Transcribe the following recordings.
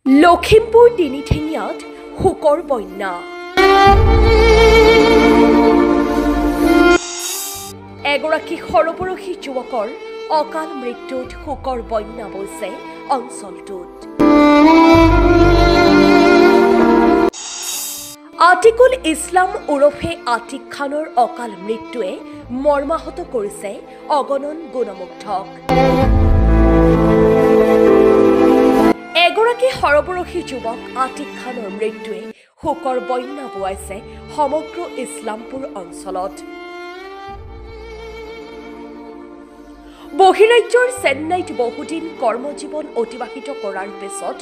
লখিমপুৰ তিনিঠেঙীয়াত শোকৰ বন্যা। এগৰাকী সৰবৰহী যুৱকৰ অকাল মৃত্যুত শোকৰ বন্যা বৈছে অঞ্চলটোত। আতিকুল ইছলাম ওৰফে আতিক খানৰ অকাল মৃত্যুৱে মৰ্মাহত কৰিছে অগণন গুণমুগ্ধক। এগৰাকী সৰবৰহী যুৱক আতিক খানৰ মৃত্যুৱে শোকৰ বন্যা বোৱাইছে সমগ্ৰ ইছলামপুৰ অঞ্চলত। বহিৰাজ্যৰ চেন্নাইত বহুদিন কৰ্মজীৱন অতিবাহিত কৰাৰ পিছত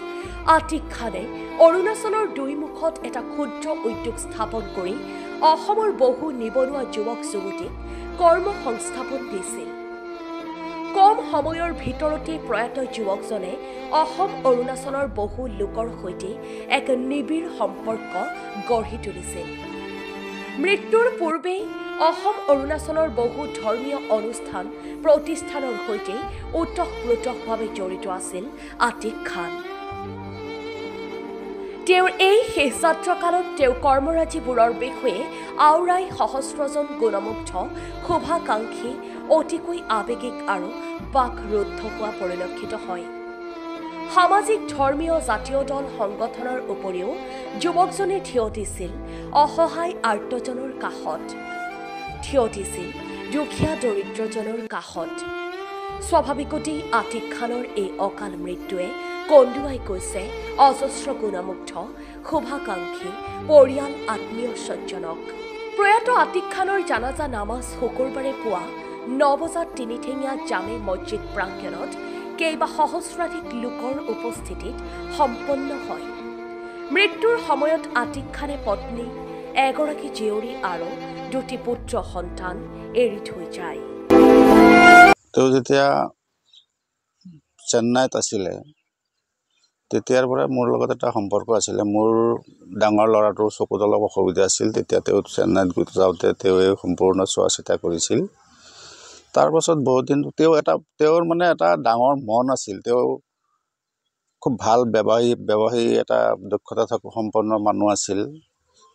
আতিক খানে অৰুণাচলৰ দুইমুখত এটা ক্ষুদ্ৰ উদ্যোগ স্থাপন কৰি অসমৰ বহু নিবনুৱা যুৱক যুৱতীক কৰ্ম সংস্থাপন দিছিল। কম সময়ৰ ভিতৰতে প্ৰয়াত যুৱকজনে অসম অৰুণাচলৰ বহু লোকৰ সৈতে এক নিবিড় সম্পৰ্ক গঢ়ি তুলিছিল। মৃত্যুৰ পূৰ্বে অসম অৰুণাচলৰ বহু ধৰ্মীয় অনুষ্ঠান প্ৰতিষ্ঠানৰ সৈতে ওতঃপ্ৰোতঃভাৱে জড়িত আছিল আতিক খান। তেওঁৰ এই শেষ যাত্ৰাকালত তেওঁ কৰ্মৰাজিবোৰৰ বিষয়ে আওৰাই সহস্ৰজন গুণমুগ্ধ শুভাকাংক্ষী অতিকৈ আৱেগিক আৰু বাকৰুদ্ধ হোৱা পৰিলক্ষিত হয়। সামাজিক ধৰ্মীয় জাতীয় দল সংগঠনৰ উপৰিও যুৱকজনে থিয় দিছিল অসহায় আৰ্তজনৰ কাষত, থিয় দিছিল দুখীয়া দৰিদ্ৰজনৰ কাষত। স্বাভাৱিকতেই আতিক খানৰ এই অকাল মৃত্যুৱে কন্দুৱাই গৈছে অজস্ৰ গুণমুগ্ধ শুভাকাংক্ষী পৰিয়াল আত্মীয় স্বজনক। প্ৰয়াত আতিক খানৰ জানাজা নামাজ শুকুৰবাৰে পুৱা 9 বজাত তিনিঠেঙীয়া জামে মছজিদ প্ৰাংগণত কেইবা সহস্ৰাধিক লোকৰ উপস্থিতিত সম্পন্ন হয়। মৃত্যুৰ সময়ত আতিক খানে পত্নী, এগৰাকী জীয়ৰী আৰু 2টি পুত্ৰ সন্তান এৰি থৈ যায়। তেওঁ যেতিয়া চেন্নাইত আছিলে তেতিয়াৰ পৰা মোৰ লগত এটা সম্পৰ্ক আছিলে। মোৰ ডাঙৰ ল'ৰাটোৰ চকুত অলপ অসুবিধা আছিল, তেতিয়া তেওঁ চেন্নাইত যাওঁতে তেওঁৱে সম্পূৰ্ণ চোৱা চিতা কৰিছিল। তাৰপাছত বহুত দিন তেওঁৰ মানে এটা ডাঙৰ মন আছিল। তেওঁ খুব ভাল ব্যৱসায়ী এটা দক্ষতা থকা সম্পন্ন মানুহ আছিল।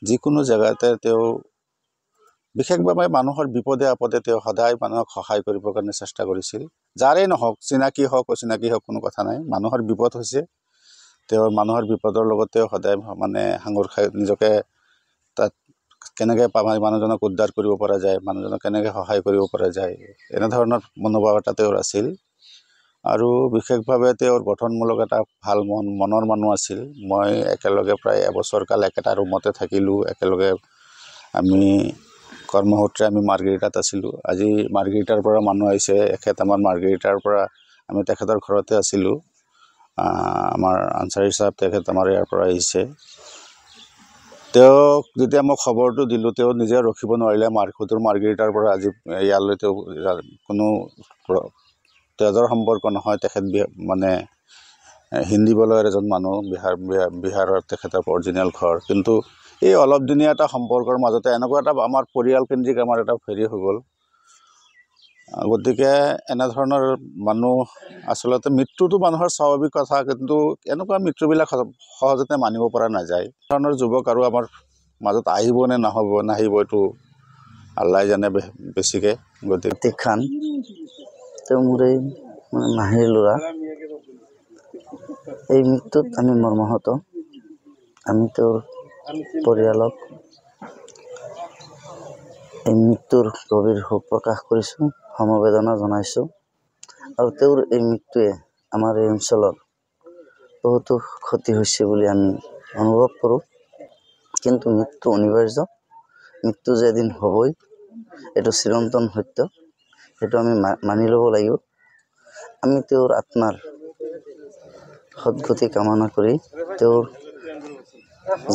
যিকোনো জেগাতে তেওঁ বিশেষভাৱে মানুহৰ বিপদে আপদে তেওঁ সদায় মানুহক সহায় কৰিবৰ কাৰণে চেষ্টা কৰিছিল। যাৰেই নহওক, চিনাকি হওক অচিনাকি হওক, কোনো কথা নাই। মানুহৰ বিপদ হৈছে, তেওঁৰ মানুহৰ বিপদৰ লগত তেওঁ সদায় মানে সাঙুৰ খাই নিজকে তাত কেনেকৈ মানুহজনক উদ্ধাৰ কৰিব পৰা যায়, মানুহজনক কেনেকৈ সহায় কৰিব পৰা যায়, এনেধৰণৰ মনোভাৱ এটা তেওঁৰ আছিল। আৰু বিশেষভাৱে তেওঁৰ গঠনমূলক এটা ভাল মনৰ মানুহ আছিল। মই একেলগে প্ৰায় এবছৰকাল একেটা ৰুমতে থাকিলোঁ। একেলগে আমি কৰ্মসূত্ৰে আমি মাৰ্ঘেৰিটাত আছিলোঁ। আজি মাৰ্ঘেৰিটাৰ পৰা মানুহ আহিছে, এখেত আমাৰ মাৰ্ঘেৰিটাৰ পৰা আমি তেখেতৰ ঘৰতে আছিলোঁ। আমাৰ আনচাৰী চাহাব তেখেত আমাৰ ইয়াৰ পৰা আহিছে। তেওঁক যেতিয়া মই খবৰটো দিলোঁ, তেওঁ নিজে ৰখিব নোৱাৰিলে। মাৰ্ঘেৰিটাৰ পৰা আজি ইয়ালৈ তেওঁ কোনো তেজৰ সম্পৰ্ক নহয়, তেখেত মানে হিন্দী বলয়ৰ এজন মানুহ, বিহাৰৰ তেখেতৰ অৰিজিনেল ঘৰ। কিন্তু এই অলপ দিনীয়া এটা সম্পৰ্কৰ মাজতে এনেকুৱা এটা আমাৰ পৰিয়ালকেন্দ্ৰিক আমাৰ এটা হেৰি হৈ গ'ল। গতিকে এনেধৰণৰ মানুহ আচলতে মৃত্যুটো মানুহৰ স্বাভাৱিক কথা, কিন্তু এনেকুৱা মৃত্যুবিলাক সহজতে মানিব পৰা নাযায়। ধৰণৰ যুৱক আৰু আমাৰ মাজত আহিব নে নাহিব এইটো আল্লাই জানে বেছিকৈ। গতিকে আতিক খান তেওঁ মোৰ এই মাহীৰ ল'ৰা, এই মৃত্যুত আমি মৰ্মাহত। আমি তেওঁৰ পৰিয়ালক এই মৃত্যুৰ গভীৰ শোক প্ৰকাশ কৰিছোঁ, সমবেদনা জনাইছোঁ। আৰু তেওঁৰ এই মৃত্যুৱে আমাৰ এই অঞ্চলৰ বহুতো ক্ষতি হৈছে বুলি আমি অনুভৱ কৰোঁ। কিন্তু মৃত্যু অনিবাৰ্য, মৃত্যু যে এদিন হ'বই, এইটো চিৰন্তন সত্য, সেইটো আমি মানি ল'ব লাগিব। আমি তেওঁৰ আত্মাৰ সদ্গতি কামনা কৰি তেওঁৰ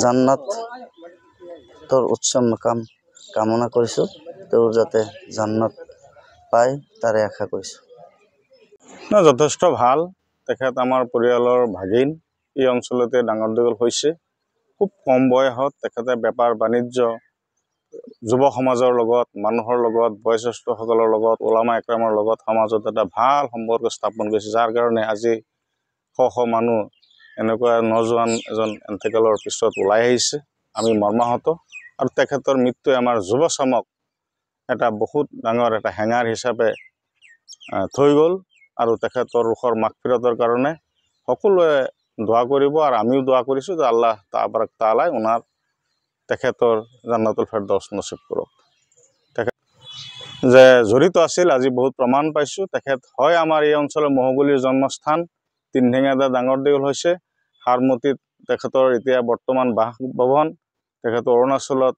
জান্নাতৰ উচ্চ মকাম কামনা কৰিছোঁ। তেওঁৰ যাতে জান্নাত পায় তাৰে আশা কৰিছোঁ। যথেষ্ট ভাল। তেখেত আমাৰ পৰিয়ালৰ ভাগিন, এই অঞ্চলতে ডাঙৰ দীঘল হৈছে। খুব কম বয়সত তেখেতে বেপাৰ বাণিজ্য, যুৱ সমাজৰ লগত, মানুহৰ লগত, বয়োজ্যেষ্ঠসকলৰ লগত, ওলামা একৰামৰ লগত সমাজত এটা ভাল সম্পৰ্ক স্থাপন কৰিছে, যাৰ কাৰণে আজি শ শ মানুহ এনেকুৱা নজোৱান এজন এন্তেকালৰ পিছত ওলাই আহিছে আমি মৰ্মাহত আৰু তেখেতৰ মৃত্যুৱে আমাৰ যুৱ চামক এটা বহুত ডাঙৰ এটা হেঙাৰ হিচাপে থৈ গ'ল আৰু তেখেতৰ ৰুখৰ মাগফিৰাতৰ কাৰণে সকলোৱে দোৱা কৰিব আৰু আমিও দোৱা কৰিছোঁ যে আল্লাহ তাবাৰাক তাআলাই ওনাৰ তেখেতৰ জান্নাতুল ফেৰদৌছ নসিব কৰক যে জড়িত আছিল আজি বহুত প্ৰমাণ পাইছোঁ তেখেত হয় আমাৰ এই অঞ্চলৰ মহগলীৰ জন্মস্থান তিনঠেঙীয়া ডাঙৰ দীঘল হৈছে হাৰমতিত তেখেতৰ এতিয়া বৰ্তমান বাসভৱন তেখেতৰ অৰুণাচলত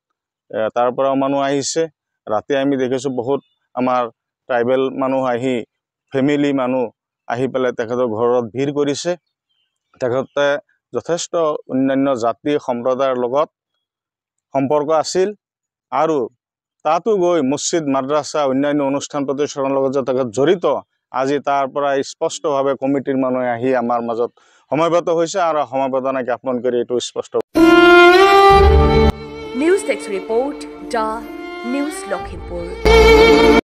তাৰ পৰাও মানুহ আহিছে ৰাতি আমি দেখিছোঁ বহুত আমাৰ ট্ৰাইবেল মানুহ আহি ফেমিলি মানুহ আহি পেলাই তেখেতৰ ঘৰত ভিৰ কৰিছে তেখেতে যথেষ্ট অন্যান্য জাতি সম্প্ৰদায়ৰ লগত সম্পৰ্ক আছিল আৰু তাতো গৈ মছজিদ মাদ্ৰাছা অন্যান্য অনুষ্ঠান প্ৰতিষ্ঠানৰ লগত যে তেখেত জড়িত আজি তাৰ পৰা স্পষ্টভাৱে কমিটিৰ মানুহে আহি আমাৰ মাজত সমবেত হৈছে আৰু সমবেদনা জ্ঞাপন কৰি এইটো স্পষ্ট news desk report the news Lakhimpur.